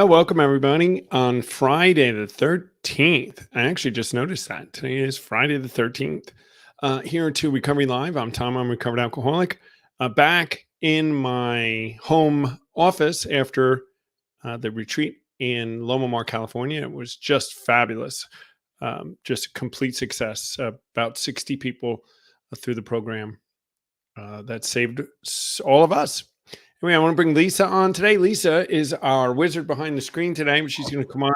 Welcome everybody on Friday the 13th. I actually just noticed that today is Friday the 13th. Here to Recovery Live. I'm Tom. I'm a recovered alcoholic. Back in my home office after the retreat in Loma Mar, California. It was just fabulous. Just a complete success. About 60 people through the program that saved all of us. Anyway, I want to bring Lisa on today. Lisa is our wizard behind the screen today. She's going to come on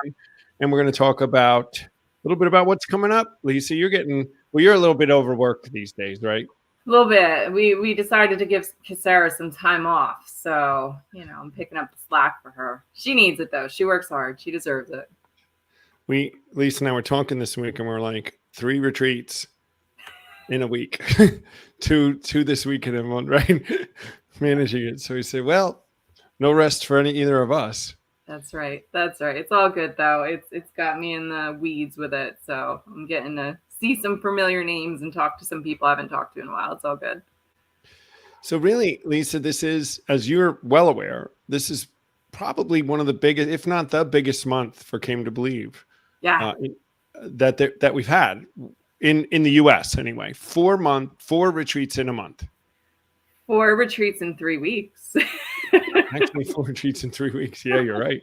and we're going to talk about a little bit about what's coming up. Lisa, you're a little bit overworked these days, right? A little bit. We decided to give Sarah some time off. So, I'm picking up the slack for her. She needs it though. She works hard. She deserves it. Lisa and I were talking this week and we're like 3 retreats in a week, two this week and then one, right? Managing it. So we say, well, no rest for either of us. That's right. It's all good though. It's got me in the weeds with it. So I'm getting to see some familiar names and talk to some people I haven't talked to in a while. It's all good. So really, Lisa, this is, as you're well aware, this is probably one of the biggest, if not the biggest month for Came to Believe. Yeah. That we've had in the US anyway. 4 retreats in a month. 4 retreats in 3 weeks. Actually, 4 retreats in 3 weeks. Yeah, you're right.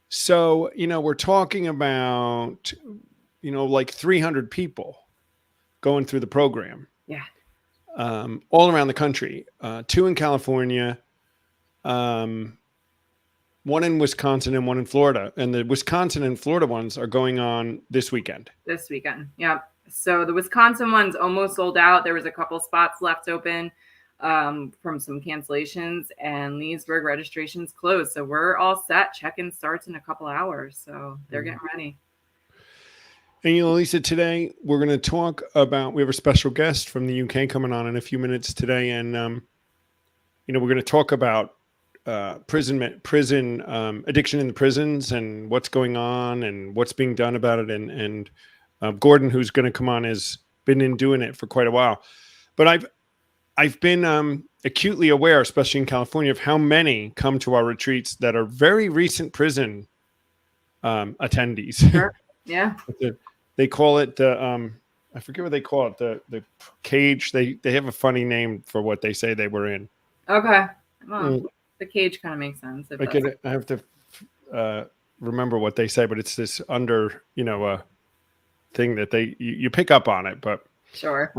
So, we're talking about, like 300 people going through the program. Yeah. All around the country. 2 in California, 1 in Wisconsin and 1 in Florida. And the Wisconsin and Florida ones are going on this weekend. Yeah. So the Wisconsin one's almost sold out. There was a couple spots left open from some cancellations, and Leesburg registration's closed. So we're all set. Check-in starts in a couple hours. So they're getting ready. And Lisa, today we're going to talk about, we have a special guest from the UK coming on in a few minutes today. And, we're going to talk about prison addiction in the prisons and what's going on and what's being done about it. And Gordon, who's going to come on, has been doing it for quite a while. But I've been acutely aware, especially in California, of how many come to our retreats that are very recent prison attendees. Sure. Yeah. They call it the I forget what they call it, the cage. They have a funny name for what they say they were in. Okay. Well, the cage kind of makes sense. I have to remember what they say, but it's this under thing that you pick up on it, but sure.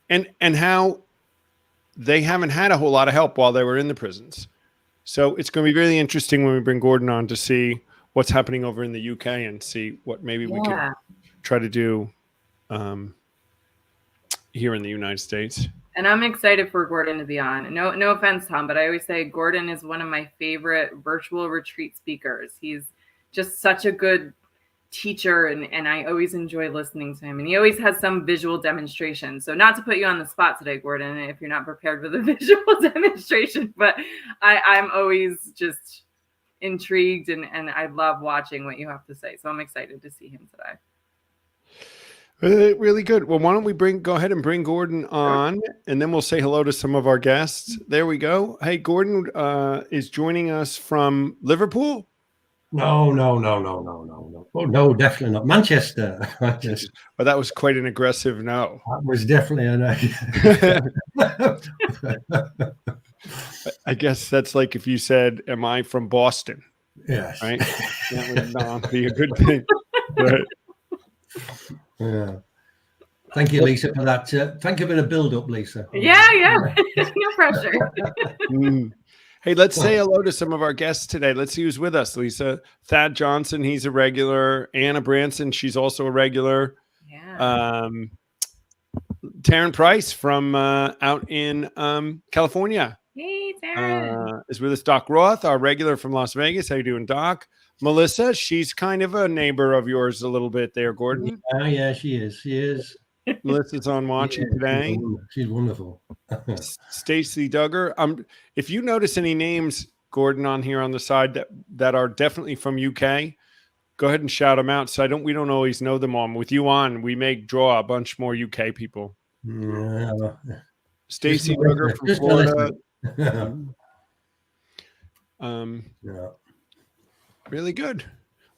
And how they haven't had a whole lot of help while they were in the prisons. So it's going to be really interesting when we bring Gordon on to see what's happening over in the UK and see what maybe we can try to do here in the United States. And I'm excited for Gordon to be on. No offense, Tom, but I always say Gordon is one of my favorite virtual retreat speakers. He's just such a good teacher, and I always enjoy listening to him, and he always has some visual demonstration. So not to put you on the spot today, Gordon, if you're not prepared for the visual demonstration, but I'm always just intrigued and I love watching what you have to say. So I'm excited to see him today. Really good. Well, why don't we go ahead and bring Gordon on, and then we'll say hello to some of our guests. There we go. Hey, Gordon is joining us from Liverpool. No. Oh, no, definitely not. Manchester. Well, that was quite an aggressive no. That was definitely a no. I guess that's like if you said, am I from Boston? Yes. Right? That would not be a good thing. But, yeah. Thank you, Lisa, for that. Thank you for the build-up, Lisa. Yeah. No pressure. Hey, let's say hello to some of our guests today. Let's see who's with us, Lisa. Thad Johnson, he's a regular. Anna Branson, she's also a regular. Yeah. Taryn Price from out in California. Hey, Taryn. Is with us. Doc Roth, our regular from Las Vegas. How you doing, Doc? Melissa, she's kind of a neighbor of yours a little bit there, Gordon. Yeah, she is. Melissa's on watching today. She's wonderful. Stacy Duggar. If you notice any names, Gordon, on here on the side that are definitely from UK, go ahead and shout them out. So we don't always know them all. With you on, we may draw a bunch more UK people. Yeah. Stacy Duggar from Florida. Yeah. Really good.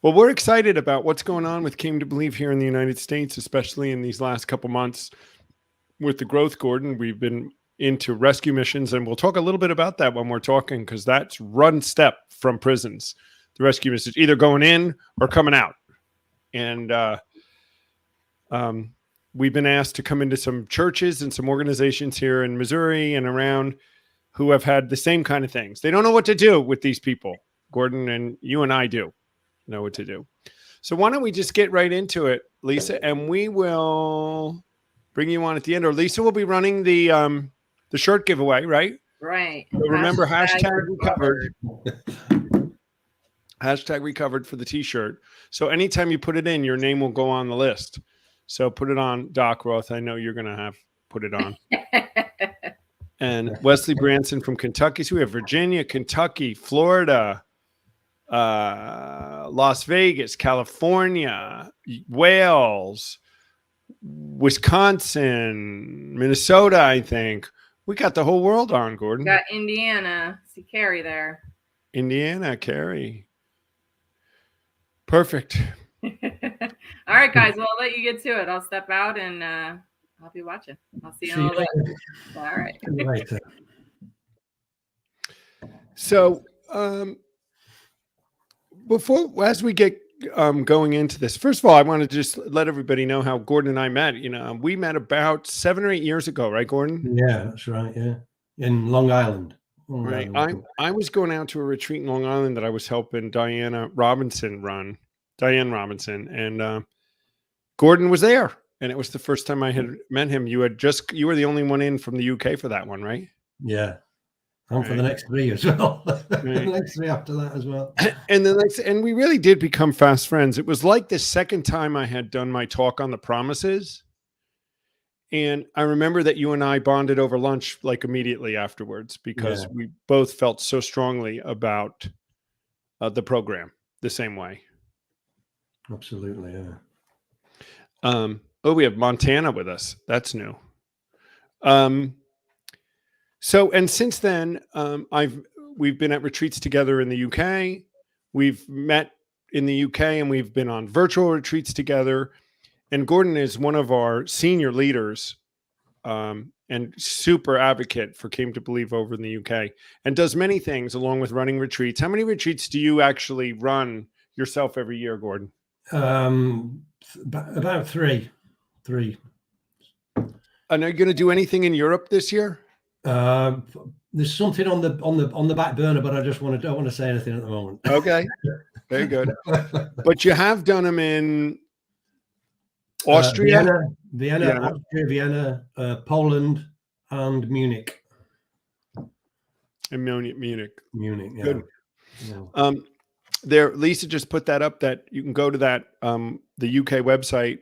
Well, we're excited about what's going on with Came to Believe here in the United States, especially in these last couple months with the growth, Gordon. We've been into rescue missions, and we'll talk a little bit about that when we're talking, because that's one step from prisons. The rescue missions either going in or coming out. And we've been asked to come into some churches and some organizations here in Missouri and around who have had the same kind of things. They don't know what to do with these people, Gordon, and you and I do know what to do. So why don't we just get right into it, Lisa, and we will bring you on at the end, or Lisa will be running the shirt giveaway, right? Right. So remember, hashtag recovered. Hashtag recovered for the t-shirt. So anytime you put it in, your name will go on the list. So put it on, Doc Roth. I know you're going to put it on. And Wesley Branson from Kentucky. So we have Virginia, Kentucky, Florida, Las Vegas, California, Wales, Wisconsin, Minnesota, I think. We got the whole world on, Gordon. Got Indiana. See Carrie there. Indiana, Carrie. Perfect. All right, guys. Well, I'll let you get to it. I'll step out and I'll be watching. I'll see you in a little bit. All right. So, as we get going into this, first of all, I want to just let everybody know how Gordon and I met. We met about 7 or 8 years ago, right, Gordon? Yeah, that's right. Yeah, in Long Island. Right. I was going out to a retreat in Long Island that I was helping Diane Robinson run, and Gordon was there, and it was the first time I had met him. You were the only one in from the UK for that one, right? Yeah. And for the next 3 as well. The next 3 after that as well. And we really did become fast friends. It was like the second time I had done my talk on the promises. And I remember that you and I bonded over lunch like immediately afterwards, because we both felt so strongly about the program the same way. Absolutely, yeah. We have Montana with us. That's new. So, and since then, we've been at retreats together in the UK. We've met in the UK, and we've been on virtual retreats together. And Gordon is one of our senior leaders, and super advocate for Came to Believe over in the UK, and does many things along with running retreats. How many retreats do you actually run yourself every year, Gordon? About three. And are you going to do anything in Europe this year? There's something on the back burner, but I don't want to say anything at the moment. Okay, very good. But you have done them in Austria, Vienna, Poland, and Munich. And Munich. Yeah. Good. Yeah. There, Lisa just put that up, that you can go to that the UK website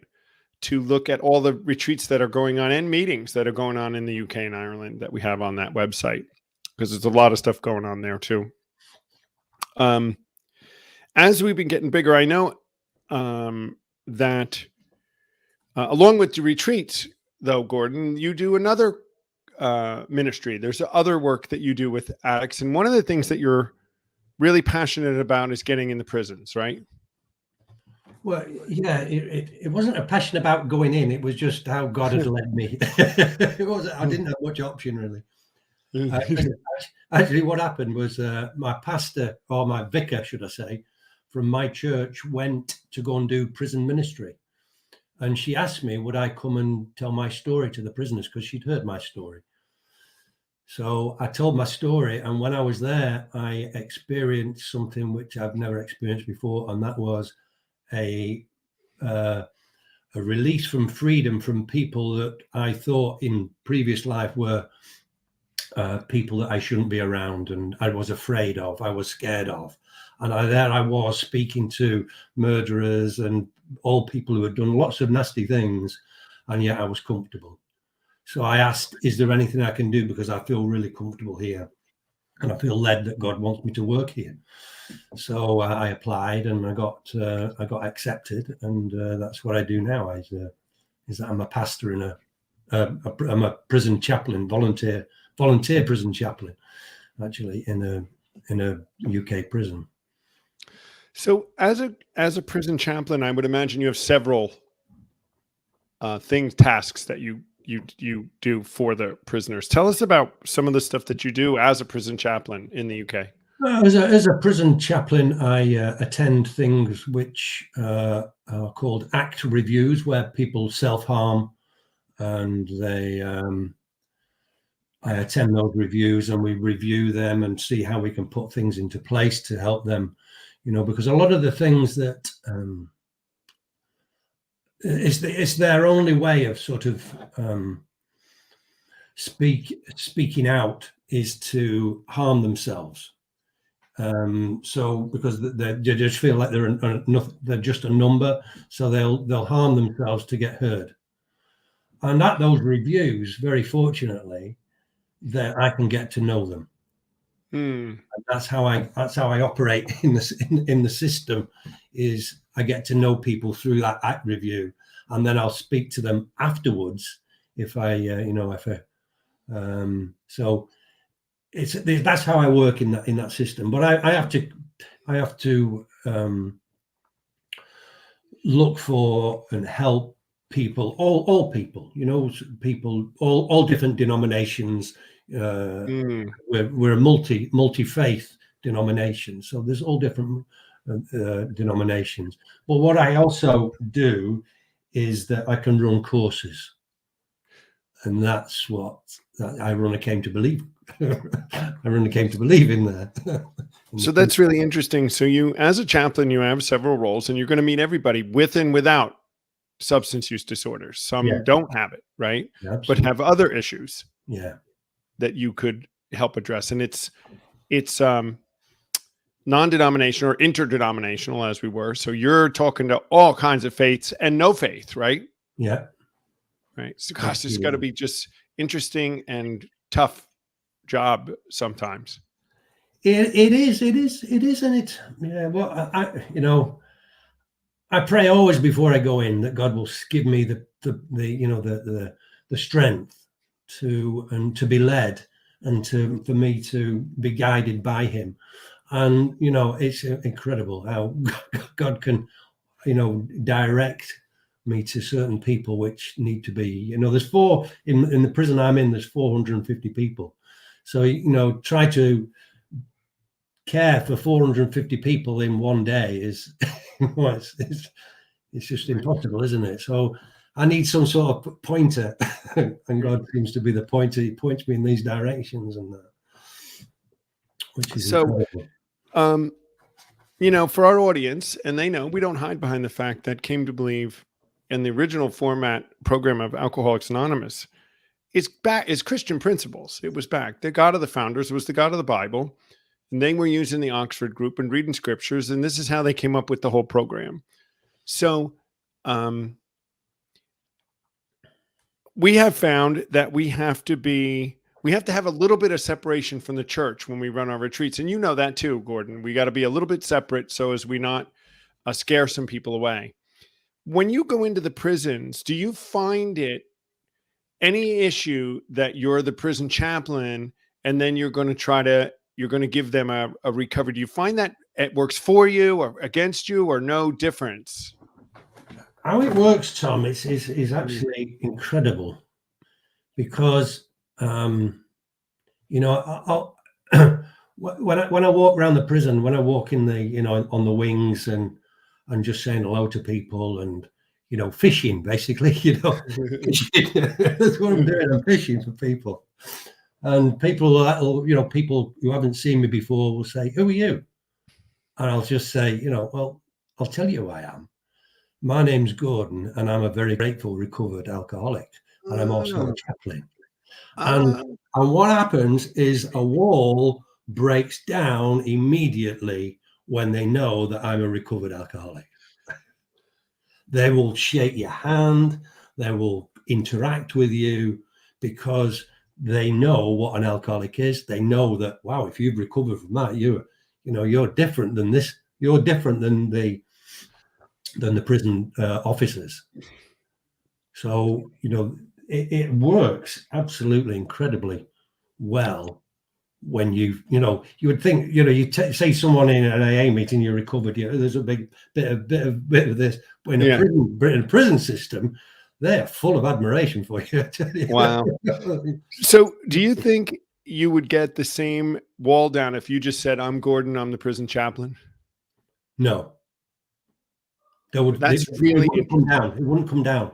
to look at all the retreats that are going on and meetings that are going on in the UK and Ireland that we have on that website, because there's a lot of stuff going on there too. As we've been getting bigger, I know that along with the retreats, though, Gordon, you do another ministry. There's other work that you do with addicts, and one of the things that you're really passionate about is getting in the prisons, right? Well, yeah, it wasn't a passion about going in. It was just how God had led me. It wasn't. I didn't have much option, really. Actually, what happened was my pastor, or my vicar, should I say, from my church went to go and do prison ministry. And she asked me, would I come and tell my story to the prisoners, because she'd heard my story. So I told my story. And when I was there, I experienced something which I've never experienced before. And that was a release from freedom from people that I thought in previous life were people that I shouldn't be around, and I was afraid of, I was scared of. And I was speaking to murderers and all people who had done lots of nasty things, and yet I was comfortable. So I asked, is there anything I can do, because I feel really comfortable here and I feel led that God wants me to work here. So I applied, and I got accepted, and that's what I do now. Is that I'm a pastor in I'm a prison chaplain, volunteer prison chaplain, actually in a UK prison. So as a prison chaplain, I would imagine you have several tasks that you do for the prisoners. Tell us about some of the stuff that you do as a prison chaplain in the UK. As a prison chaplain, I attend things which are called ACT reviews, where people self-harm, and I attend those reviews, and we review them and see how we can put things into place to help them, because a lot of the things that it's their only way of sort of speaking out is to harm themselves. So because they just feel like they're just a number, so they'll harm themselves to get heard. And at those reviews, very fortunately, that I can get to know them. And that's how I operate in the system. Is I get to know people through that ACT review, and then I'll speak to them afterwards if so. That's how I work in that system. But I have to look for and help people, all people, people, all different denominations. We're a multi-faith denomination, so there's all different denominations. But what I also do is that I can run courses, and that's what I came to believe. I really came to believe in that. So that's really interesting. So you, as a chaplain, you have several roles, and you're going to meet everybody with and without substance use disorders. Some don't have it, right? But have other issues that you could help address. And it's non-denominational or interdenominational, as we were. So you're talking to all kinds of faiths and no faith, right? Yeah. Right. So gosh, it's got to be just interesting and tough job sometimes. It is, and it. Yeah. Well, I pray always before I go in that God will give me the strength to be led, and for me to be guided by Him. And it's incredible how God can direct me to certain people which need to be. There's in the prison I'm in. There's 450 people. So, try to care for 450 people in one day is, it's just impossible, isn't it? So I need some sort of pointer, and God seems to be the pointer. He points me in these directions, and which is so incredible. For our audience, and they know we don't hide behind the fact that Came to Believe in the original format program of Alcoholics Anonymous is Christian principles. It was back. The God of the founders was the God of the Bible, and they were using the Oxford group and reading scriptures, and this is how they came up with the whole program. So we have found that we have to have a little bit of separation from the church when we run our retreats. And you know that too, Gordon. We got to be a little bit separate so as we not scare some people away. When you go into the prisons, do you find it any issue that you're the prison chaplain and then you're going to give them a recovery? Do you find that it works for you or against you, or no difference? How it works, Tom, is actually incredible, because when I walk around the prison, when I walk in the on the wings and just saying hello to people and fishing, basically, fishing. That's what I'm doing. I'm fishing for people, and people people who haven't seen me before will say, "Who are you?" And I'll just say, well, I'll tell you who I am. My name's Gordon, and I'm a very grateful recovered alcoholic, and I'm also a chaplain. And what happens is a wall breaks down immediately when they know that I'm a recovered alcoholic. They will shake your hand, they will interact with you, because they know what an alcoholic is. They know that, wow, if you've recovered from that, you're different than this. You're different than the prison officers. So it works absolutely incredibly well when you would think, you say someone in an AA meeting, you're recovered, there's a big bit of this, but in a prison system, they're full of admiration for you. Wow. So do you think you would get the same wall down if you just said, I'm Gordon, I'm the prison chaplain? No. It wouldn't come down. It wouldn't come down.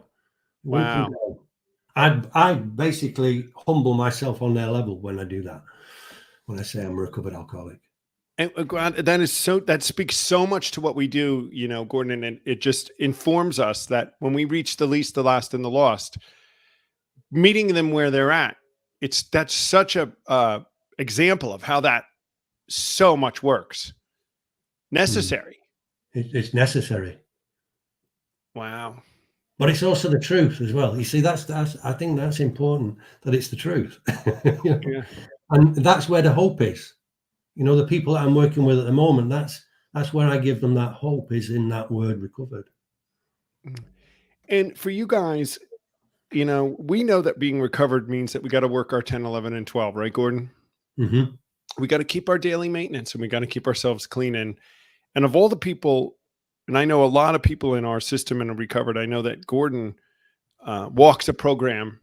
Wow. I basically humble myself on their level when I do that. When I say I'm a recovered alcoholic. And that speaks so much to what we do, Gordon, and it just informs us that when we reach the least, the last, and the lost, meeting them where they're at, that's such a example of how that so much works. Necessary. It's necessary. Wow. But it's also the truth as well. You see, I think that's important, that it's the truth. Yeah. And that's where the hope is. The people that I'm working with at the moment, that's where I give them that hope, is in that word recovered. And for you guys, we know that being recovered means that we got to work our 10, 11, and 12, right, Gordon? Mm-hmm. We got to keep our daily maintenance, and we got to keep ourselves clean. And of all the people, and I know a lot of people in our system and recovered, I know that Gordon walks a program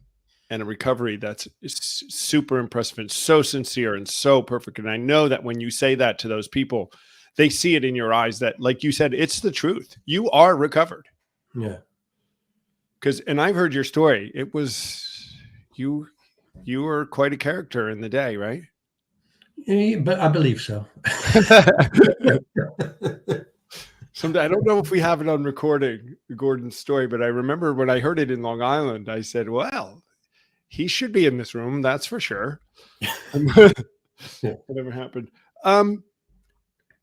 and a recovery that's super impressive and so sincere and so perfect. And I know that when you say that to those people, they see it in your eyes that, like you said, it's the truth. You are recovered. Yeah. And I've heard your story. It was, you were quite a character in the day, right? Yeah, but I believe so. I don't know if we have it on recording, Gordon's story, but I remember when I heard it in Long Island, I said, well, he should be in this room, that's for sure. Whatever happened.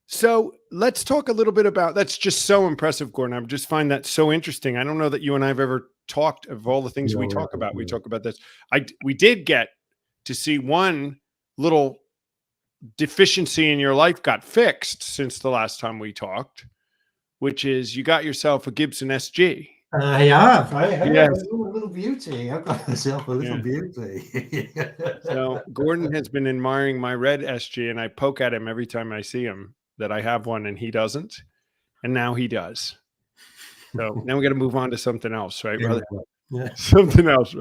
So let's talk a little bit about, that's just so impressive, Gordon. I just find that so interesting. I don't know that you and I have ever talked of all the things we talk about. We talk about this. We did get to see one little deficiency in your life got fixed since the last time we talked, which is you got yourself a Gibson SG. I have. Yes. A little beauty. I've got myself a little beauty. So Gordon has been admiring my red SG, and I poke at him every time I see him that I have one, and he doesn't. And now he does. So now we got to move on to something else, right, brother? Yeah. Something else.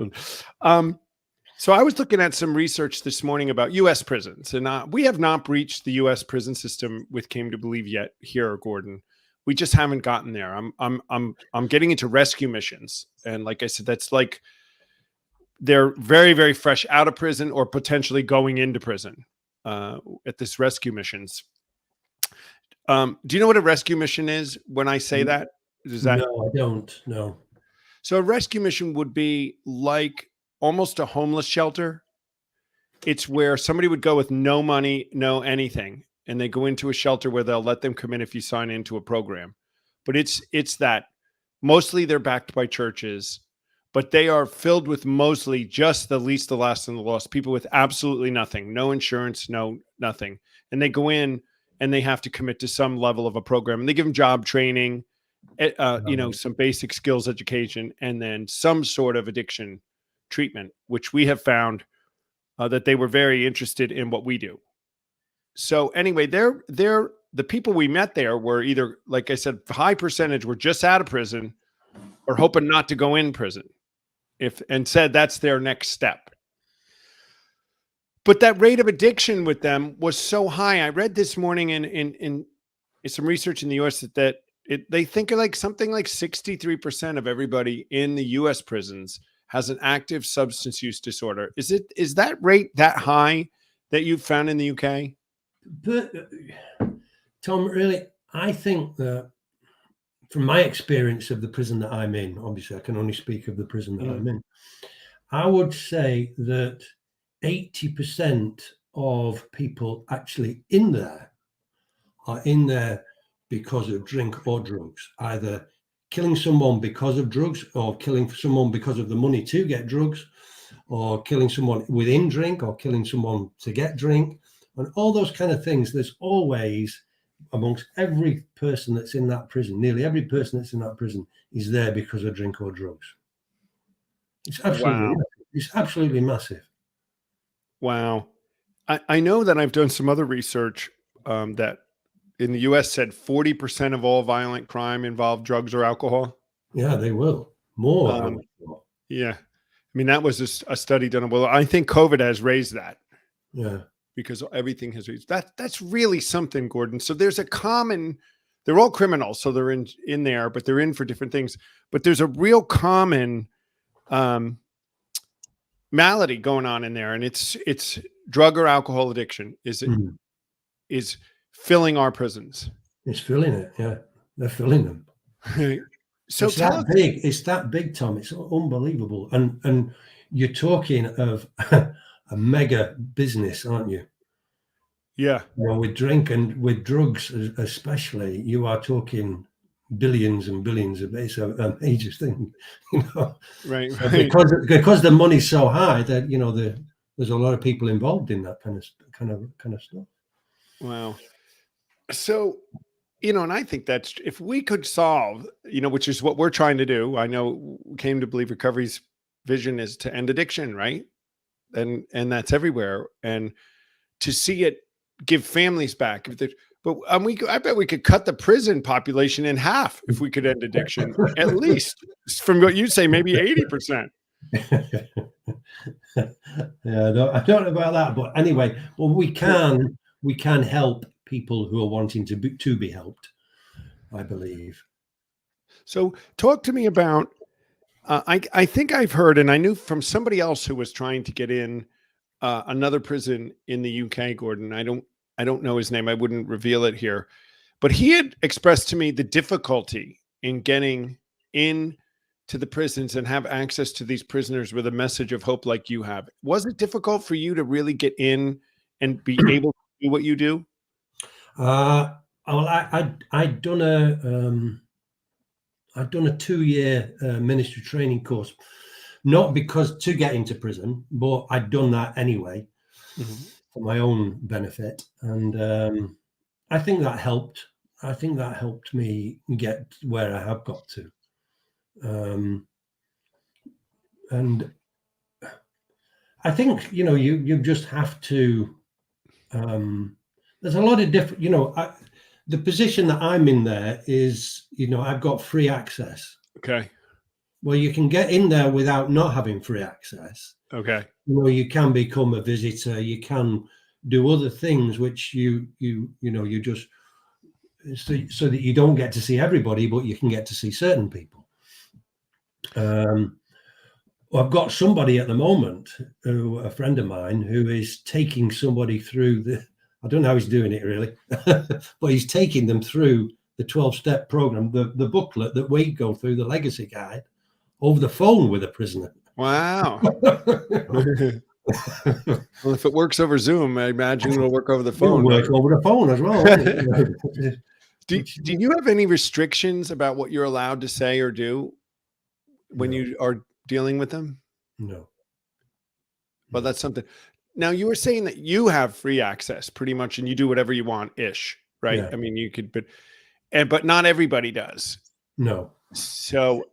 So I was looking at some research this morning about U.S. prisons, and we have not breached the U.S. prison system with Came to Believe yet here, Gordon. We just haven't gotten there. I'm getting into rescue missions, and like I said, that's like they're very, very fresh out of prison or potentially going into prison at this rescue missions. Do you know what a rescue mission is? When I say that, No, I don't. No. So a rescue mission would be like almost a homeless shelter. It's where somebody would go with no money, no anything, and they go into a shelter where they'll let them come in if you sign into a program. But it's that mostly they're backed by churches, but they are filled with mostly just the least, the last, and the lost, people with absolutely nothing, no insurance, no nothing. And they go in and they have to commit to some level of a program, and they give them job training, some basic skills education, and then some sort of addiction treatment, which we have found that they were very interested in what we do. So anyway, the people we met there were either, like I said, high percentage were just out of prison or hoping not to go in prison, and said that's their next step. But that rate of addiction with them was so high. I read this morning in some research in the U.S. that they think like something like 63% of everybody in the U.S. prisons has an active substance use disorder. Is that rate that high that you've found in the UK? But Tom, really, I think that from my experience of the prison that I'm in, obviously I can only speak of the prison that I'm in, I would say that 80% of people actually in there are in there because of drink or drugs, either killing someone because of drugs or killing someone because of the money to get drugs, or killing someone within drink or killing someone to get drink, and all those kind of things. There's always, amongst every person that's in that prison, nearly every person that's in that prison is there because of drink or drugs. It's absolutely, It's absolutely massive. Wow. I know that I've done some other research that in the US said 40% of all violent crime involved drugs or alcohol. Yeah, they will. More. I Um, would have thought. yeah. I mean, that was a study done. Well, I think COVID has raised that Yeah. because everything has raised that. That's really something, Gordon. So there's a common, they're all criminals. So they're in there, but they're in for different things. But there's a real common malady going on in there. And it's drug or alcohol addiction is filling our prisons. It's filling it. Yeah. They're filling them. So it's that big. It's that big, Tom. It's unbelievable. And you're talking of a mega business, aren't you? Yeah. You know, with drink and with drugs, especially, you are talking billions and billions of. It's a major thing, you know. Right. Because the money's so high that, you know, there's a lot of people involved in that kind of stuff. Wow. So, you know, and I think that's, if we could solve, you know, which is what we're trying to do. I know Came to Believe Recovery's vision is to end addiction, right? And that's everywhere. And to see it give families back. But I bet we could cut the prison population in half if we could end addiction, at least from what you say, maybe 80%. Yeah, I don't know about that, but anyway, well, we can help people who are wanting to be helped, I believe. So talk to me about, I think I've heard, and I knew from somebody else who was trying to get in another prison in the UK, Gordon. I don't know his name. I wouldn't reveal it here, but he had expressed to me the difficulty in getting in to the prisons and have access to these prisoners with a message of hope like you have. Was it difficult for you to really get in and be able to do what you do? Well, I'd done a 2-year ministry training course, not because to get into prison, but I'd done that anyway for my own benefit, and I think that helped. I think that helped me get where I have got to, and I think, you know, you just have to. There's a lot of different, you know, the position that I'm in there is, you know, I've got free access. Okay. Well, you can get in there without not having free access. Okay. You know, you can become a visitor. You can do other things which you just so that you don't get to see everybody, but you can get to see certain people. I've got somebody at the moment, a friend of mine, who is taking somebody through I don't know how he's doing it really, but he's taking them through the 12-step program, the booklet that we go through, the legacy guide, over the phone with a prisoner. Wow. Well, if it works over Zoom, I imagine it'll work over the phone. It'll work over the phone as well. Do you have any restrictions about what you're allowed to say or do when you are dealing with them? No. Well, that's something. Now, you were saying that you have free access pretty much, and you do whatever you want ish, right? Yeah. I mean, you could, but not everybody does. No. So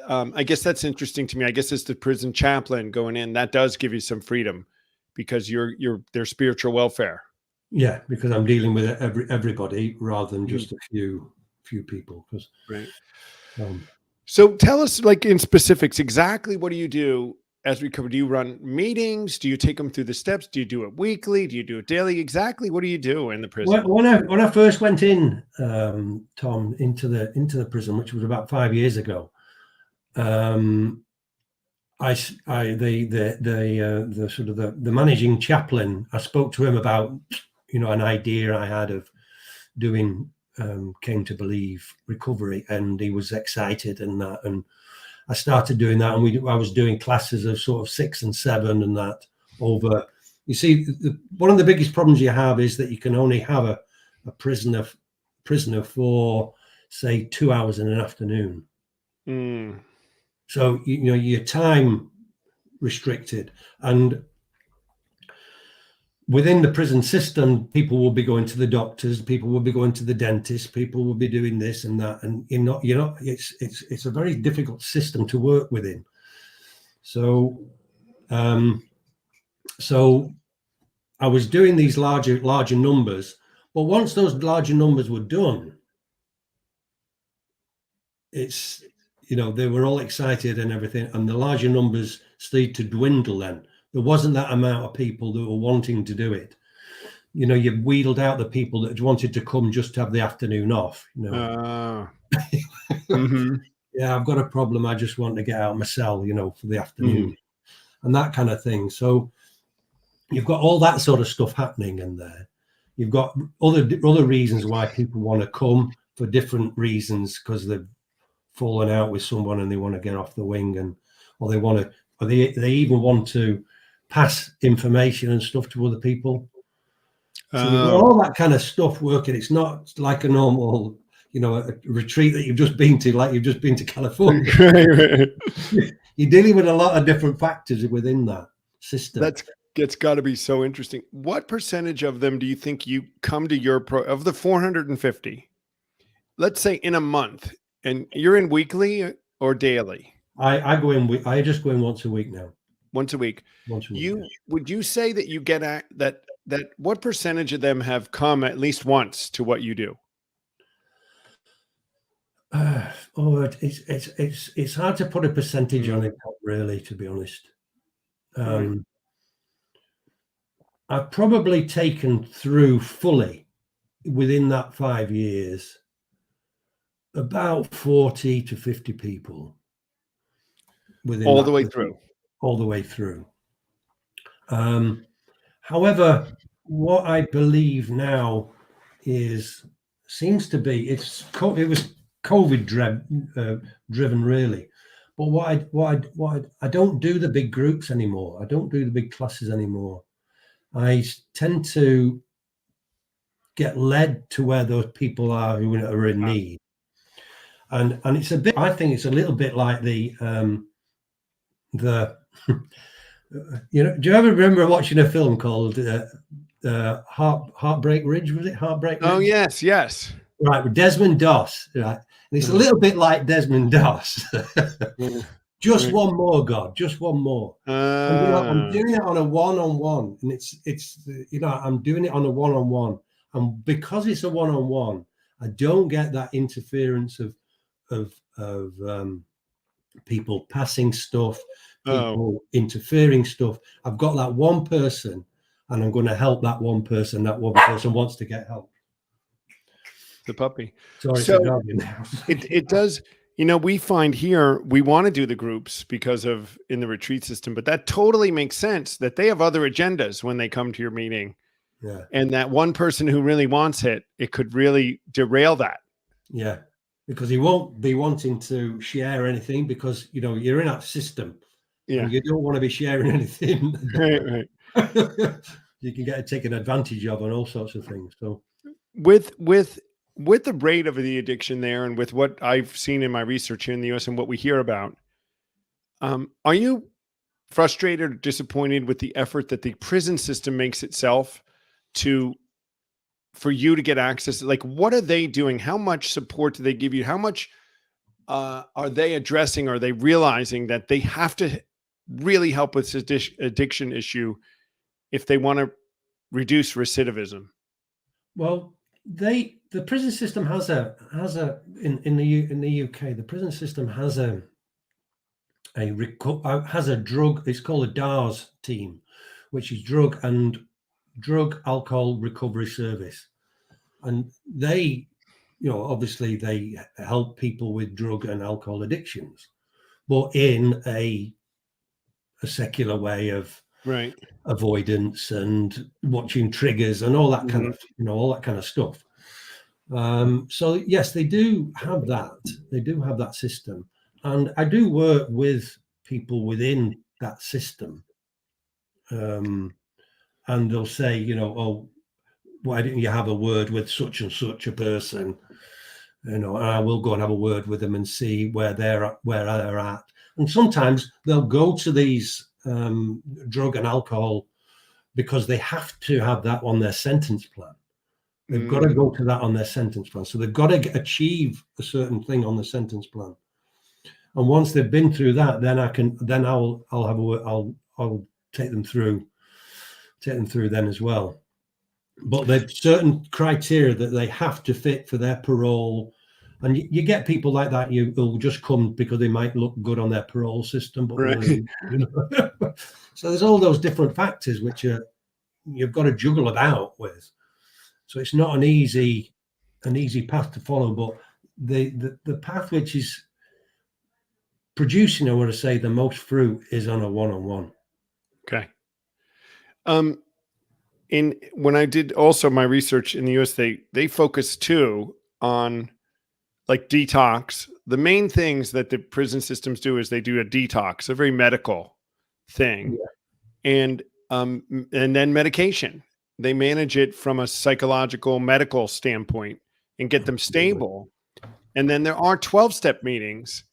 I guess that's interesting to me. I guess as the prison chaplain going in, that does give you some freedom because you're their spiritual welfare. Yeah, because I'm dealing with everybody rather than just a few people. Right. Um, So tell us, like, in specifics, exactly what do you do as Recover? Do you run meetings? Do you take them through the steps? Do you do it weekly? Do you do it daily? Exactly what do you do in the prison? when I first went in, Tom, into the prison, which was about 5 years ago, the managing chaplain, I spoke to him about, you know, an idea I had of doing Came to Believe Recovery, and he was excited and that, and I started doing that, and I was doing classes of sort of 6 and 7 and that over. You see, one of the biggest problems you have is that you can only have a prisoner for, say, 2 hours in an afternoon. So you know your time restricted, and within the prison system, people will be going to the doctors, people will be going to the dentist, people will be doing this and that, and it's a very difficult system to work within. So I was doing these larger numbers, but once those larger numbers were done, it's, you know, they were all excited and everything, and the larger numbers started to dwindle. Then there wasn't that amount of people that were wanting to do it. You know, you wheeled out the people that wanted to come just to have the afternoon off. You know, yeah, I've got a problem. I just want to get out of my cell, you know, for the afternoon, and that kind of thing. So you've got all that sort of stuff happening in there. You've got other reasons why people want to come for different reasons, because they've fallen out with someone and they want to get off the wing, and or they even want to pass information and stuff to other people. So you've got all that kind of stuff working. It's not like a normal, you know, a retreat that you've just been to, like you've just been to California. You're dealing with a lot of different factors within that system. It's got to be so interesting. What percentage of them do you think you come to your of the 450? Let's say in a month, and you're in weekly or daily? I go in. I just go in once a week now. Once a week. Once a week. Would you say that you get at that what percentage of them have come at least once to what you do? It's hard to put a percentage on it, really, to be honest. I've probably taken through fully within that 5 years about 40 to 50 people. Within all the way through. All the way through. However, what I believe now seems to be it was COVID driven, really. But what I don't do the big groups anymore. I don't do the big classes anymore. I tend to get led to where those people are who are in need, and it's a bit. I think it's a little bit like the you know. Do you ever remember watching a film called Heartbreak Ridge? Was it Heartbreak Ridge? Oh yes. Right, with Desmond Doss. Right, and it's a little bit like Desmond Doss. Just one more, God. Just one more. And, you know, I'm doing it on a one-on-one, and it's you know, I'm doing it on a one-on-one, and because it's a one-on-one, I don't get that interference of people passing stuff, people interfering stuff. I've got that one person, and I'm going to help that one person. That one person wants to get help. The puppy. Sorry, so it does. You know, we find here we want to do the groups because of in the retreat system, but that totally makes sense that they have other agendas when they come to your meeting. Yeah. And that one person who really wants it could really derail that. Yeah. Because he won't be wanting to share anything because, you know, you're in that system. Yeah. And you don't want to be sharing anything. Right. You can get taken advantage of and all sorts of things. So with the rate of the addiction there, and with what I've seen in my research here in the US and what we hear about, are you frustrated or disappointed with the effort that the prison system makes itself for you to get access? Like, what are they doing? How much support do they give you? How much are they addressing? Are they realizing that they have to really help with this addiction issue if they want to reduce recidivism? Well, the prison system has a in the UK, the prison system has a drug. It's called a DARS team, which is drug alcohol recovery service, and they, you know, obviously they help people with drug and alcohol addictions, but in a secular way of avoidance and watching triggers and all that kind of, you know, all that kind of stuff. So yes, they do have that. They do have that system, and I do work with people within that system. And they'll say, you know, oh, why didn't you have a word with such and such a person? You know, and I will go and have a word with them and see where they're at. And sometimes they'll go to these drug and alcohol because they have to have that on their sentence plan. They've got to go to that on their sentence plan. So they've got to achieve a certain thing on the sentence plan. And once they've been through that, then I'll take them through take them through then as well. But there's certain criteria that they have to fit for their parole. And you get people like that who'll just come because they might look good on their parole system, but Right. really, you know. So there's all those different factors which you've got to juggle about with. So it's not an easy path to follow, but the path which is producing, I want to say, the most fruit is on a one-on-one. Okay. When I did also my research in the US, they focus too on like detox. The main things that the prison systems do is they do a detox, a very medical thing, and then medication. They manage it from a psychological, medical standpoint and get them stable. And then there are 12-step meetings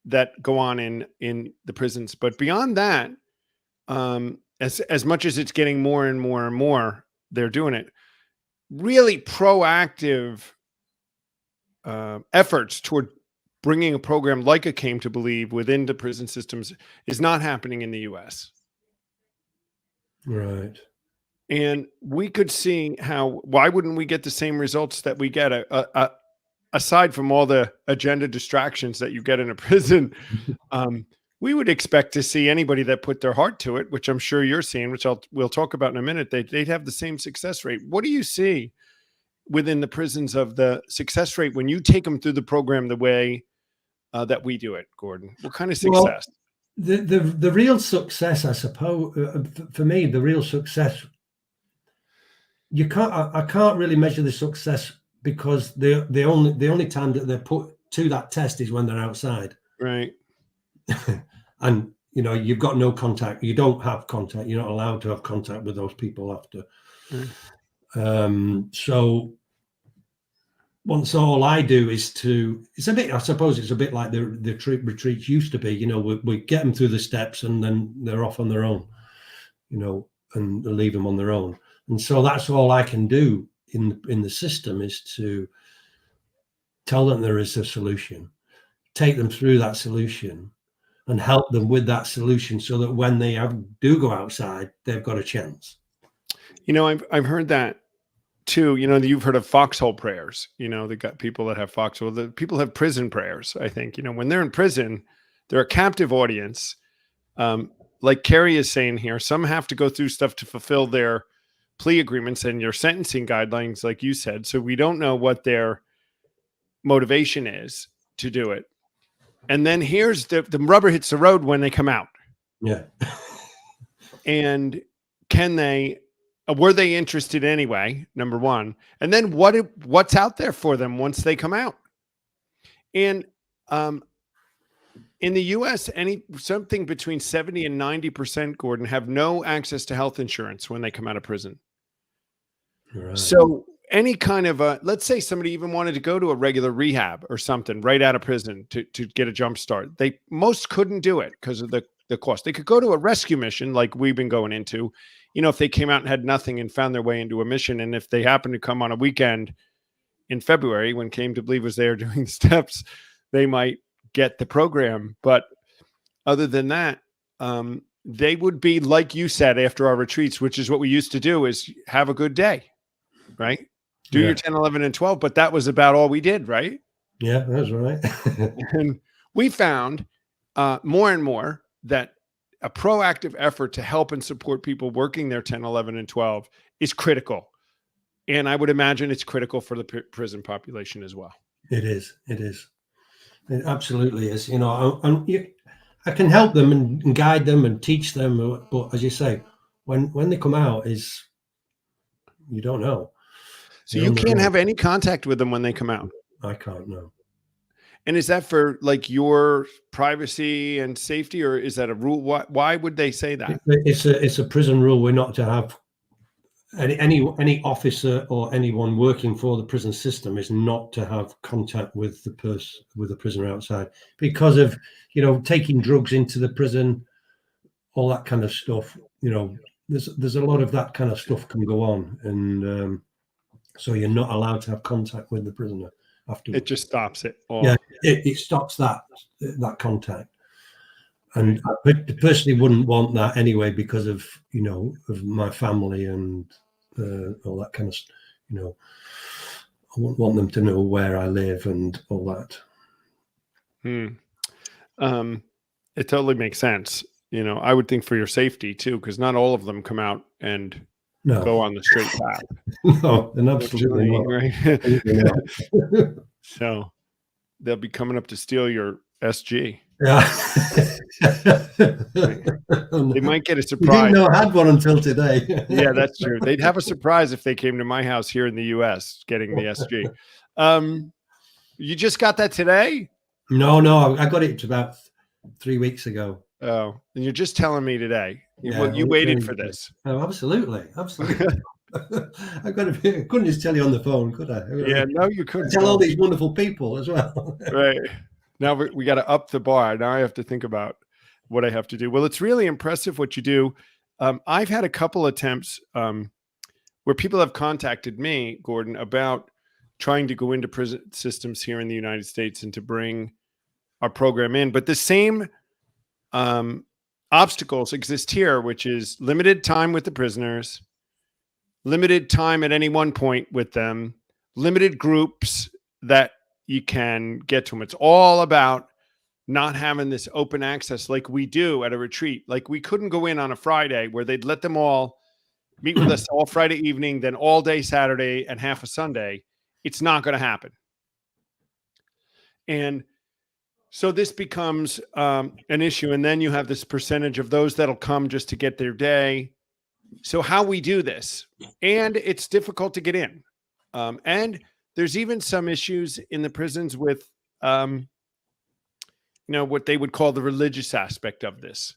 that go on in the prisons. But beyond that, as much as it's getting more and more and more, they're doing it. Really proactive efforts toward bringing a program like a Came to Believe within the prison systems is not happening in the US. Right. And we could see why wouldn't we get the same results that we get aside from all the agenda distractions that you get in a prison? We would expect to see anybody that put their heart to it, which I'm sure you're seeing, which we'll talk about in a minute, they'd have the same success rate. What do you see within the prisons of the success rate when you take them through the program the way that we do it, Gordon? What kind of success? Well, the real success, I suppose, for me, the real success, I can't really measure the success because the only time that they're put to that test is when they're outside. Right. And you know, you've got no contact. You don't have contact. You're not allowed to have contact with those people after. So once all I do is it's a bit, I suppose it's a bit like the retreats used to be. You know, we get them through the steps and then they're off on their own, you know, and leave them on their own. And so that's all I can do in the system is to tell them there is a solution, take them through that solution, and help them with that solution so that when they do go outside, they've got a chance. You know, I've heard that too. You know, you've heard of foxhole prayers. You know, they got people that have foxhole. The people have prison prayers. I think, you know, when they're in prison, they're a captive audience. Like Carrie is saying here, some have to go through stuff to fulfill their plea agreements and your sentencing guidelines, like you said. So we don't know what their motivation is to do it. And then here's the rubber hits the road when they come out. Yeah. And were they interested anyway? Number one. And then what's out there for them once they come out? And in the US, something between 70 and 90%, Gordon, have no access to health insurance when they come out of prison. Right. So any kind of let's say somebody even wanted to go to a regular rehab or something right out of prison to get a jump start. Most couldn't do it because of the cost. They could go to a rescue mission like we've been going into, you know, if they came out and had nothing and found their way into a mission. And if they happened to come on a weekend in February when Came to Believe was there doing steps, they might get the program. But other than that, they would be, like you said, after our retreats, which is what we used to do, is have a good day, right? Do your 10, 11, and 12. But that was about all we did, right? Yeah, that's right. And we found more and more that a proactive effort to help and support people working their 10, 11, and 12 is critical. And I would imagine it's critical for the prison population as well. It is. It absolutely is. You know, I can help them and guide them and teach them. But as you say, when they come out, you don't know. So you can't have any contact with them when they come out. I can't, no. And is that for like your privacy and safety, or is that a rule? Why would they say that? It's a prison rule. We're not to have any officer or anyone working for the prison system is not to have contact with the prisoner outside because of, you know, taking drugs into the prison, all that kind of stuff. You know, there's a lot of that kind of stuff can go on, and so you're not allowed to have contact with the prisoner afterwards. It just stops it all. Yeah, it stops that contact. And I personally wouldn't want that anyway because of, you know, of my family and all that kind of, you know, I wouldn't want them to know where I live and all that. It totally makes sense. You know, I would think for your safety too, because not all of them come out and No, go on the straight path. no, and absolutely not. Right? Absolutely not. So they'll be coming up to steal your SG. Yeah. They might get a We surprise. didn't know I had one until today. Yeah, that's true. They'd have a surprise if they came to my house here in the US getting the SG. You just got that today? No, I got it about 3 weeks ago. Oh, and you're just telling me today. Yeah, Well, you waited for this. Oh, absolutely. I couldn't just tell you on the phone, could I? Yeah, no, you couldn't. Tell all these wonderful people as well. Right. Now we got to up the bar. Now I have to think about what I have to do. Well, it's really impressive what you do. I've had a couple attempts where people have contacted me, Gordon, about trying to go into prison systems here in the United States and to bring our program in. But the same obstacles exist here, which is limited time with the prisoners, limited time at any one point with them, limited groups that you can get to them. It's all about not having this open access like we do at a retreat. Like we couldn't go in on a Friday where they'd let them all meet with us all Friday evening, then all day Saturday and half a Sunday. It's not going to happen. And so this becomes an issue. And then you have this percentage of those that'll come just to get their day. So how we do this, and it's difficult to get in. And there's even some issues in the prisons with, you know, what they would call the religious aspect of this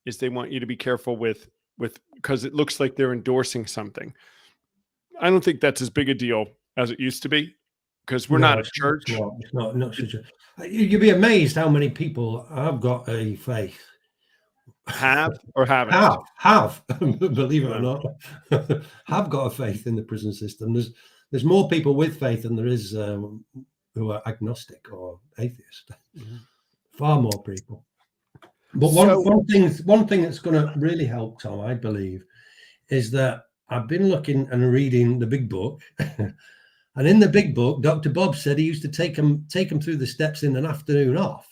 is they want you to be careful with, because it looks like they're endorsing something. I don't think that's as big a deal as it used to be because we're not a church. It's not such a, you'd be amazed how many people have got a faith. Have or haven't? Have, believe it or not, have got a faith in the prison system. There's more people with faith than there is who are agnostic or atheist. Mm-hmm. Far more people. But one thing that's going to really help, Tom, I believe, is that I've been looking and reading the Big Book, and in the Big Book, Dr. Bob said he used to take them through the steps in an afternoon off.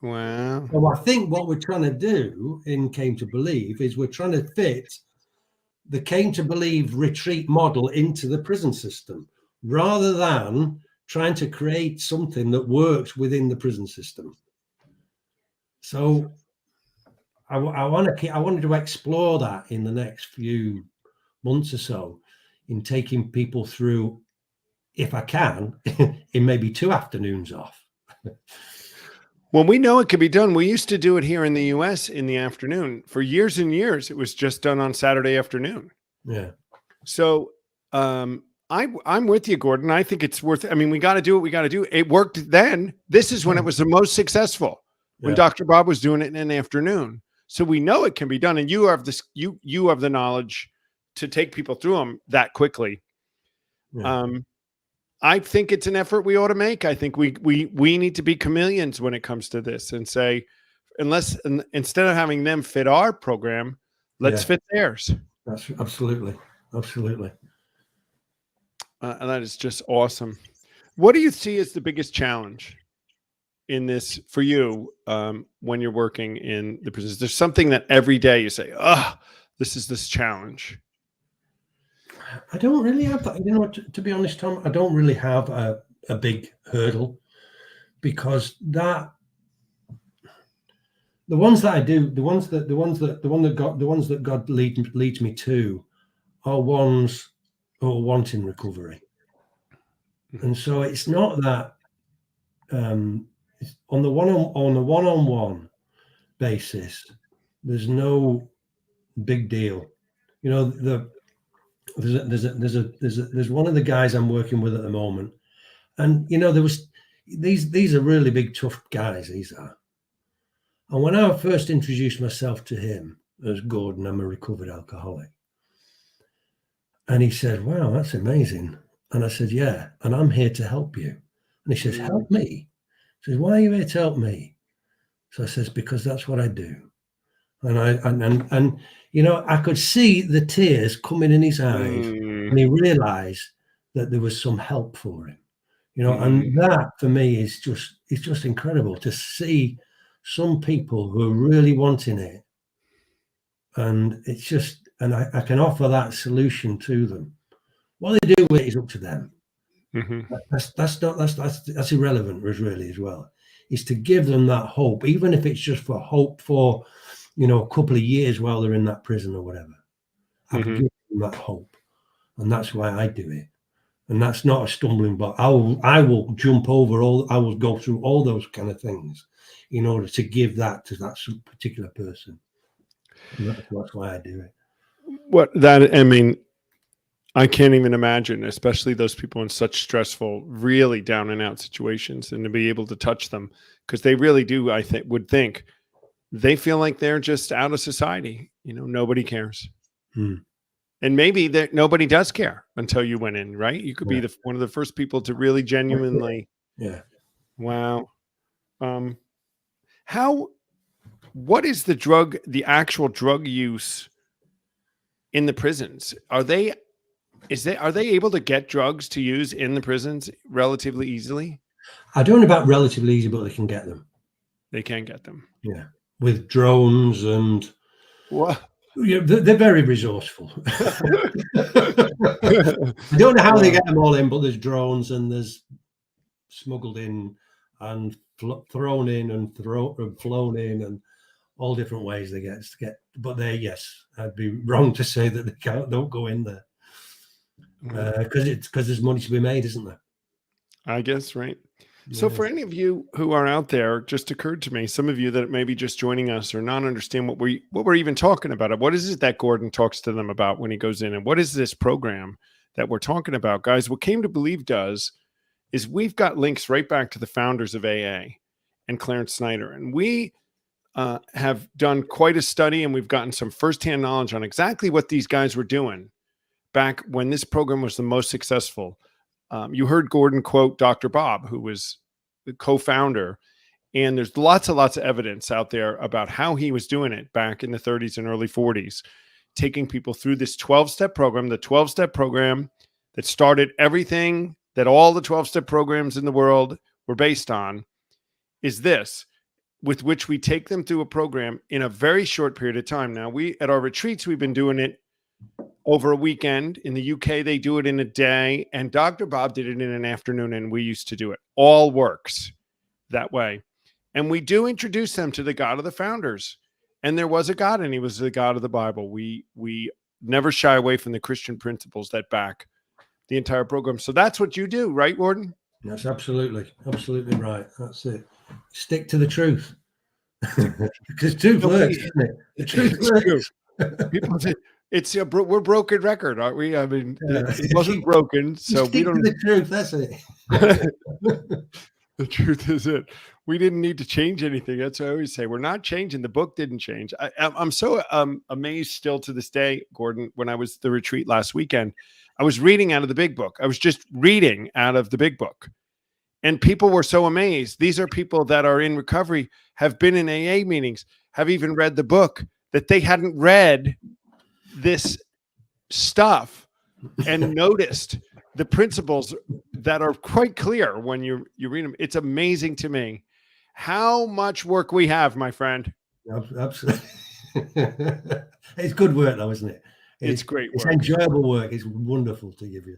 Wow. So I think what we're trying to do in Came to Believe is we're trying to fit the Came to Believe retreat model into the prison system, rather than trying to create something that works within the prison system. So I wanted to explore that in the next few months or so, in taking people through, if I can, in maybe 2 afternoons off. Well, we know it can be done. We used to do it here in the US in the afternoon. For years and years, it was just done on Saturday afternoon. Yeah. So I'm with you, Gordon. I think it's worth, I mean, we got to do what we got to do. It worked then. This is when it was the most successful, when Dr. Bob was doing it in the afternoon. So we know it can be done. And you have this, you have the knowledge to take people through them that quickly. Yeah. I think it's an effort we ought to make. I think we need to be chameleons when it comes to this and say, instead of having them fit our program, let's fit theirs. That's absolutely. And that is just awesome. What do you see as the biggest challenge in this for you when you're working in the prisons? There's something that every day you say, this is this challenge. I don't really have that. You know, to be honest, Tom, I don't really have a big hurdle, because the ones that I do, the ones that God leads me to are ones who are wanting recovery. And so it's not that it's on the one-on-one basis, there's no big deal. You know, there's one of the guys I'm working with at the moment, and you know, these are really big, tough guys, these are. And when I first introduced myself to him as Gordon, I'm a recovered alcoholic, and he said, "Wow, that's amazing." And I said, "Yeah, and I'm here to help you." And he says, "Help me?" He says, "Why are you here to help me?" So I says, because that's what I do. And I could see the tears coming in his eyes, and he realized that there was some help for him. And that for me is just incredible to see some people who are really wanting it. And it's just, and I can offer that solution to them. What they do with it is up to them. That's irrelevant, really, as well. Is to give them that hope, even if it's just for hope for, a couple of years while they're in that prison or whatever. I've given them that hope, and that's why I do it. And that's not a stumbling block. I will jump over I will go through all those kind of things in order to give that to that particular person. And that's why I do it. I can't even imagine, especially those people in such stressful, really down and out situations, and to be able to touch them, because they really do, would think they feel like they're just out of society. Nobody cares. And maybe that nobody does care until you went in, right? You could be one of the first people to really genuinely. Yeah. Wow. What is the actual drug use in the prisons? Are they able to get drugs to use in the prisons relatively easily? I don't know about relatively easy, but they can get them. They can get them. Yeah. With drones and what? Yeah, they're very resourceful. I don't know how they get them all in, but there's drones and there's smuggled in and thrown in and flown in and all different ways they get. But I'd be wrong to say that they don't go in there because there's money to be made, isn't there? I guess, right. So for any of you who are out there, just occurred to me, some of you that may be just joining us or not understand what we're even talking about. What is it that Gordon talks to them about when he goes in? And what is this program that we're talking about? Guys, what Came to Believe does is we've got links right back to the founders of AA and Clarence Snyder. And we have done quite a study, and we've gotten some firsthand knowledge on exactly what these guys were doing back when this program was the most successful. You heard Gordon quote Dr. Bob, who was the co-founder, and there's lots of evidence out there about how he was doing it back in the 30s and early 40s, taking people through this 12-step program, the 12-step program that started everything that all the 12-step programs in the world were based on, is this, with which we take them through a program in a very short period of time. Now, at our retreats, we've been doing it over a weekend. In the UK, they do it in a day, and Dr. Bob did it in an afternoon, and we used to do it. All works that way. And we do introduce them to the God of the founders. And there was a God, and he was the God of the Bible. We never shy away from the Christian principles that back the entire program. So that's what you do, right, Gordon? That's absolutely right. That's it. Stick to the truth. Because truth works, isn't it? The truth works. People say, we're broken record, aren't we? I mean, it wasn't broken, so we don't. The truth, that's it. The truth is it. We didn't need to change anything. That's what I always say. We're not changing. The book didn't change. I'm so amazed still to this day, Gordon. When I was at the retreat last weekend, I was reading out of the big book. I was just reading out of the big book, and people were so amazed. These are people that are in recovery, have been in AA meetings, have even read the book, that they hadn't read this stuff and noticed the principles that are quite clear when you read them. It's amazing to me how much work we have, my friend. Absolutely. It's good work though, isn't it? It's great work. It's enjoyable work. It's wonderful to give you.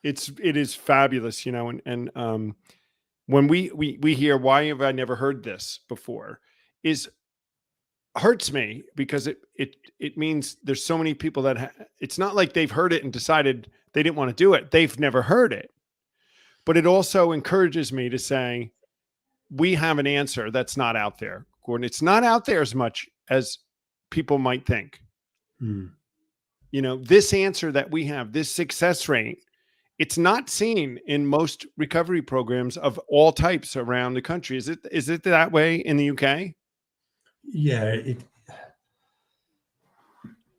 It is fabulous, and when we hear, why have I never heard this before, hurts me, because it means there's so many people that it's not like they've heard it and decided they didn't want to do it. They've never heard it. But it also encourages me to say, we have an answer that's not out there, Gordon. It's not out there as much as people might think. This answer that we have, this success rate, it's not seen in most recovery programs of all types around the country. Is it that way in the UK? Yeah,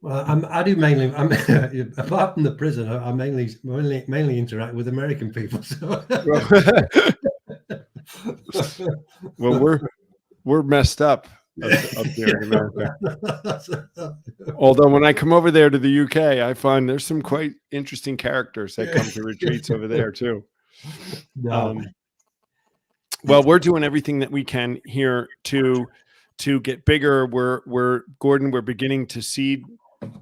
well, I do mainly. Apart from the prison, I mainly interact with American people. So. Well, we're messed up up here in America. Although when I come over there to the UK, I find there's some quite interesting characters that come to retreats over there too. No. Well, we're doing everything that we can here to get bigger. Gordon, we're beginning to seed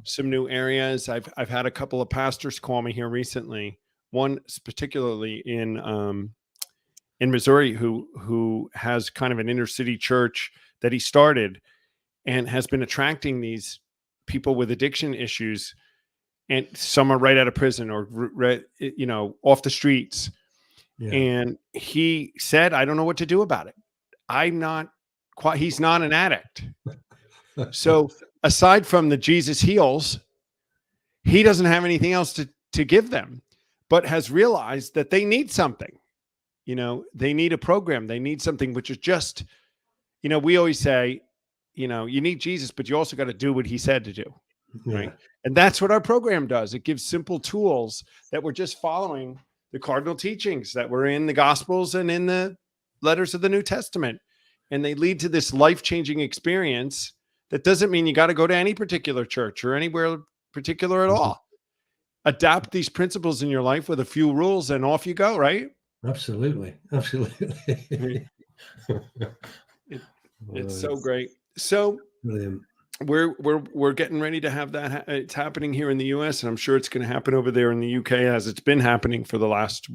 some new areas. I've had a couple of pastors call me here recently. One particularly in Missouri who has kind of an inner city church that he started and has been attracting these people with addiction issues, and some are right out of prison or off the streets. Yeah. And he said, I don't know what to do about it. He's not an addict. So aside from the Jesus heals, he doesn't have anything else to give them, but has realized that they need something. They need a program. They need something which is just, we always say, you need Jesus, but you also got to do what he said to do. Yeah. Right. And that's what our program does. It gives simple tools that we're just following the cardinal teachings that were in the Gospels and in the letters of the New Testament. And they lead to this life-changing experience that doesn't mean you got to go to any particular church or anywhere particular at all. Adapt these principles in your life with a few rules and off you go, right? Absolutely. It's so great. So brilliant. We're getting ready to have that. It's happening here in the US, and I'm sure it's going to happen over there in the UK, as it's been happening for the last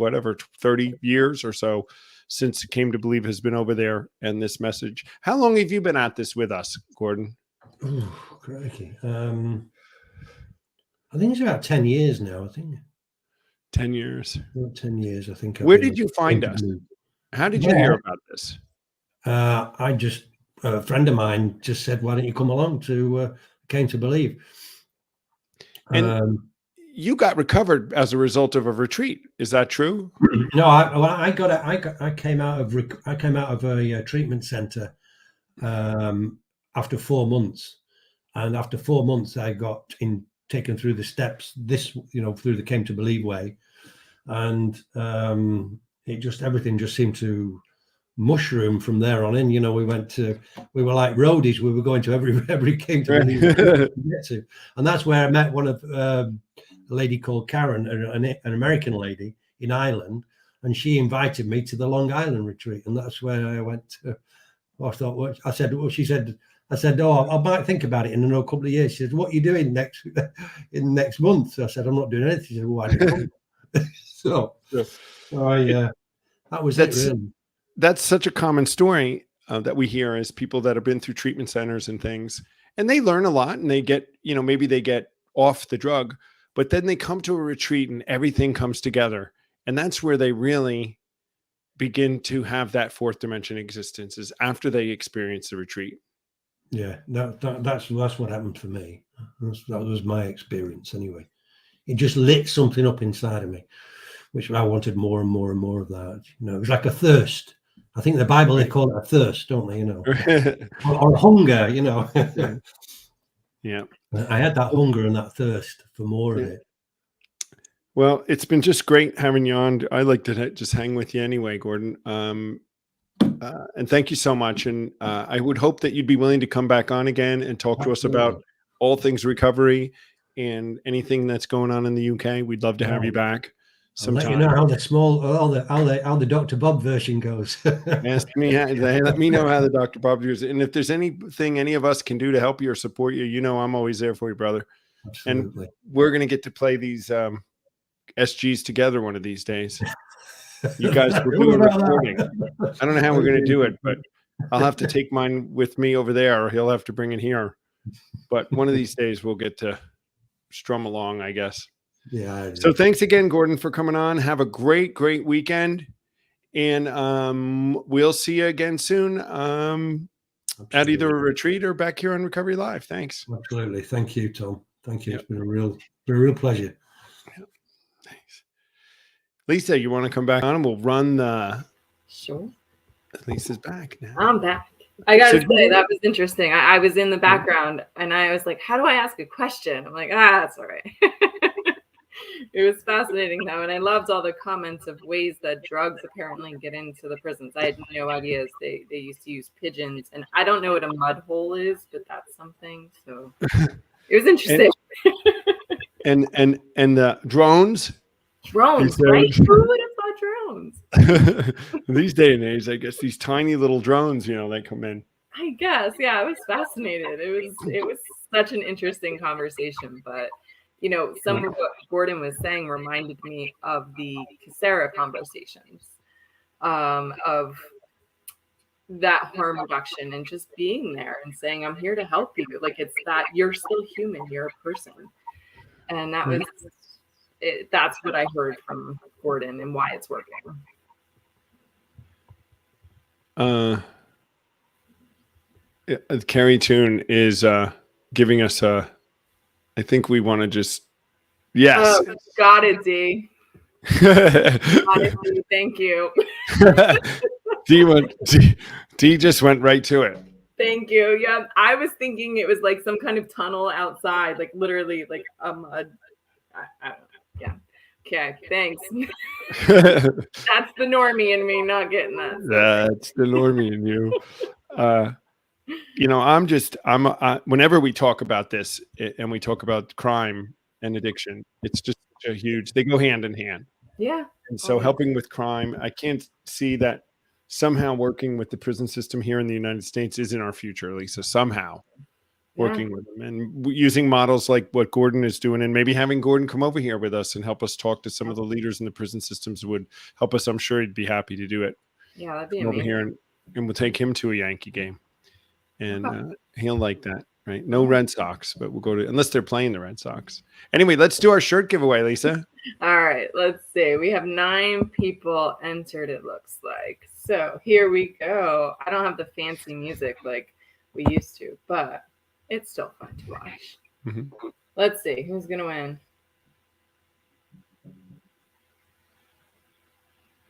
30 years or so since Came to Believe has been over there. And this message, how long have you been at this with us, Gordon? Oh, crikey. I think it's about 10 years now. I think 10 years. 10 years, I think. Where did you find us? How did you hear about this? A friend of mine just said, why don't you come along to Came to Believe? And you got recovered as a result of a retreat. Is that true? No, I came out of a treatment center after 4 months. And after 4 months, I got taken through the steps, through the Came to Believe way. And everything just seemed to mushroom from there on in. We were like roadies. We were going to every Came to Believe get to. And that's where I met one of a lady called Karen, an American lady in Ireland, and she invited me to the Long Island retreat, and that's where I went to. She said, I might think about it in a couple of years. She said, what are you doing next month? So I said, I'm not doing anything. She said, why did you come? That was it, really. That's such a common story that we hear as people that have been through treatment centers and things, and they learn a lot, and they get, maybe they get off the drug, but then they come to a retreat and everything comes together. And that's where they really begin to have that fourth dimension existence, is after they experience the retreat. Yeah, that's what happened for me. That was my experience anyway. It just lit something up inside of me, which I wanted more and more and more of that. It was like a thirst. I think the Bible, they call it a thirst, don't they? Or hunger, Yeah. I had that hunger and that thirst for more of it. Well, it's been just great having you on. I like to just hang with you anyway, Gordon. And thank you so much. And I would hope that you'd be willing to come back on again and talk to us about all things recovery and anything that's going on in the UK. We'd love to have you back sometime. I'll let you know how the Dr. Bob version goes. Ask me. Let me know how the Dr. Bob goes. And if there's anything any of us can do to help you or support you, I'm always there for you, brother. Absolutely. And we're going to get to play these SGs together one of these days. You guys were doing recording. I don't know how we're going to do it, but I'll have to take mine with me over there, or he'll have to bring it here. But one of these days we'll get to strum along, I guess. Yeah. So thanks again, Gordon, for coming on. Have a great, great weekend. And we'll see you again soon at either a retreat or back here on Recovery Live. Thanks. Absolutely. Thank you, Tom. Thank you. Yep. It's been a real pleasure. Yep. Thanks. Lisa, you want to come back on and we'll run the... Sure. Lisa's back now. I'm back. I got to say, that was interesting. I was in the background and I was like, how do I ask a question? I'm like, that's all right. It was fascinating though, and I loved all the comments of ways that drugs apparently get into the prisons. I had no idea they used to use pigeons, and I don't know what a mud hole is, but that's something. So it was interesting. And the drones. Drones, right? Who would have thought drones? These day and age, I guess these tiny little drones, they come in. I guess, yeah, I was fascinated. It was such an interesting conversation, but some of what Gordon was saying reminded me of the Coursera conversations, of that harm reduction and just being there and saying, I'm here to help you. Like, it's that you're still human, you're a person. And that was it. That's what I heard from Gordon and why it's working. Carrie Toon is giving us I think we want to just, yes. Oh, got it, D. Got it, D. Thank you. D just went right to it. Thank you. Yeah, I was thinking it was like some kind of tunnel outside, like literally like a mud. I don't know. Yeah. Okay, thanks. That's the normie in me not getting that. So. That's the normie in you. Whenever we talk about this and we talk about crime and addiction, it's just such a huge, they go hand in hand. Yeah. And so helping with crime, I can't see that somehow working with the prison system here in the United States is in our future, Lisa, somehow working with them and using models like what Gordon is doing, and maybe having Gordon come over here with us and help us talk to some of the leaders in the prison systems would help us. I'm sure he'd be happy to do it. Yeah, that'd be over amazing. here, and we'll take him to a Yankee game. And he'll like that, right? No Red Sox, but we'll go to, unless they're playing the Red Sox. Anyway, let's do our shirt giveaway, Lisa. All right, let's see. We have 9 people entered, it looks like. So here we go. I don't have the fancy music like we used to, but it's still fun to watch. Mm-hmm. Let's see. Who's going to win?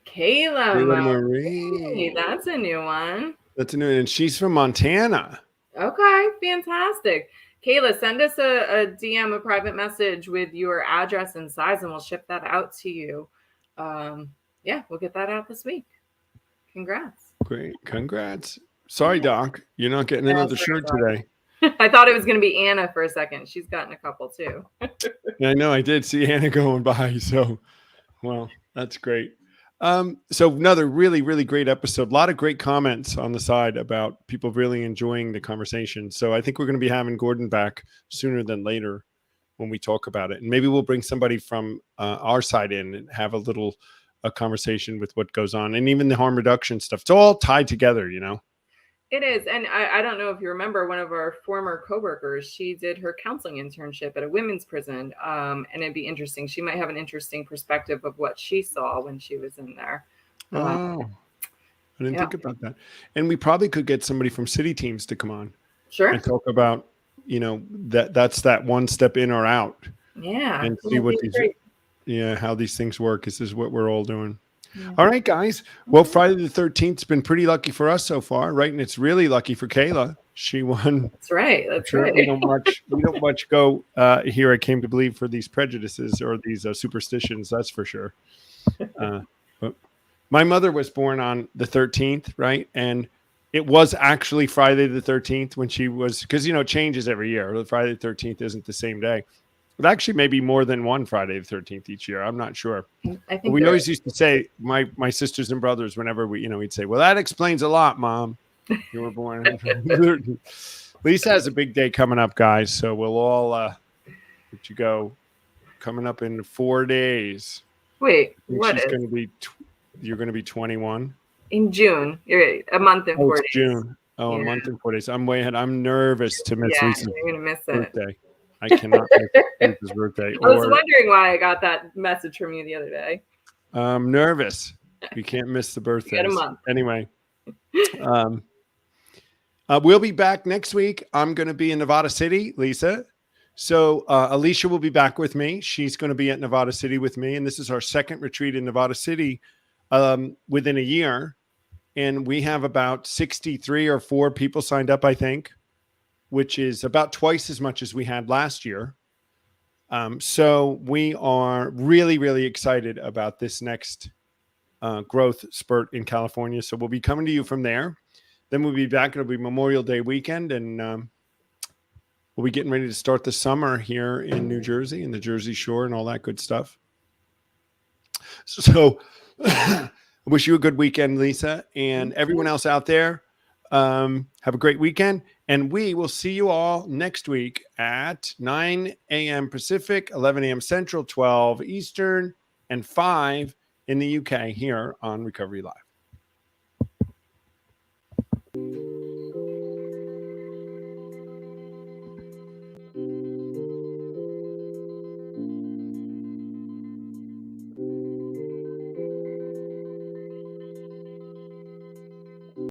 Kayla Marie. That's a new one. That's a new one. And she's from Montana. Okay, fantastic. Kayla, send us a DM, a private message with your address and size, and we'll ship that out to you. We'll get that out this week. Congrats. Great. Congrats. Sorry, Doc. You're not getting another shirt today. I thought it was going to be Anna for a second. She's gotten a couple too. Yeah, I know. I did see Anna going by. So, well, that's great. So another really, really great episode. A lot of great comments on the side about people really enjoying the conversation. So I think we're going to be having Gordon back sooner than later when we talk about it. And maybe we'll bring somebody from our side in and have a conversation with what goes on, and even the harm reduction stuff. It's all tied together, It is. And I don't know if you remember, one of our former coworkers, she did her counseling internship at a women's prison. And it'd be interesting. She might have an interesting perspective of what she saw when she was in there. I didn't think about that. And we probably could get somebody from city teams to come on. Sure. And talk about, that's that one step in or out. Yeah. And see what how these things work. This is what we're all doing. Yeah. All right, guys. Well, Friday the 13th has been pretty lucky for us so far, right? And it's really lucky for Kayla. She won. That's right. That's right. We don't much go here. I came to believe for these prejudices or these superstitions. That's for sure. But my mother was born on the 13th, right? And it was actually Friday the 13th when she was, because it changes every year. Friday the 13th isn't the same day. But actually, maybe more than one Friday the 13th each year. I'm not sure. I think we always used to say, my sisters and brothers, whenever we'd say, well, that explains a lot, Mom. You were born. Lisa has a big day coming up, guys. So we'll all let you go. Coming up in 4 days. Wait, what is? You're going to be 21? In June. You're right. A month and 4 days. June. Oh, yeah. A month and 4 days. I'm way ahead. I'm nervous to miss Lisa's you're going to miss birthday. I cannot miss his birthday. I was wondering why I got that message from you the other day. I'm nervous. We can't miss the birthday. You got a month. Anyway, we'll be back next week. I'm going to be in Nevada City, Lisa. So Alicia will be back with me. She's going to be at Nevada City with me. And this is our second retreat in Nevada City within a year. And we have about 63 or 4 people signed up, I think, which is about twice as much as we had last year. So we are really, really excited about this next growth spurt in California. So we'll be coming to you from there. Then we'll be back. It'll be Memorial Day weekend, and we'll be getting ready to start the summer here in New Jersey and the Jersey Shore and all that good stuff. So I wish you a good weekend, Lisa, and everyone else out there. Have a great weekend, and we will see you all next week at 9 a.m. Pacific, 11 a.m. Central, 12 Eastern, and 5 in the UK here on Recovery Live.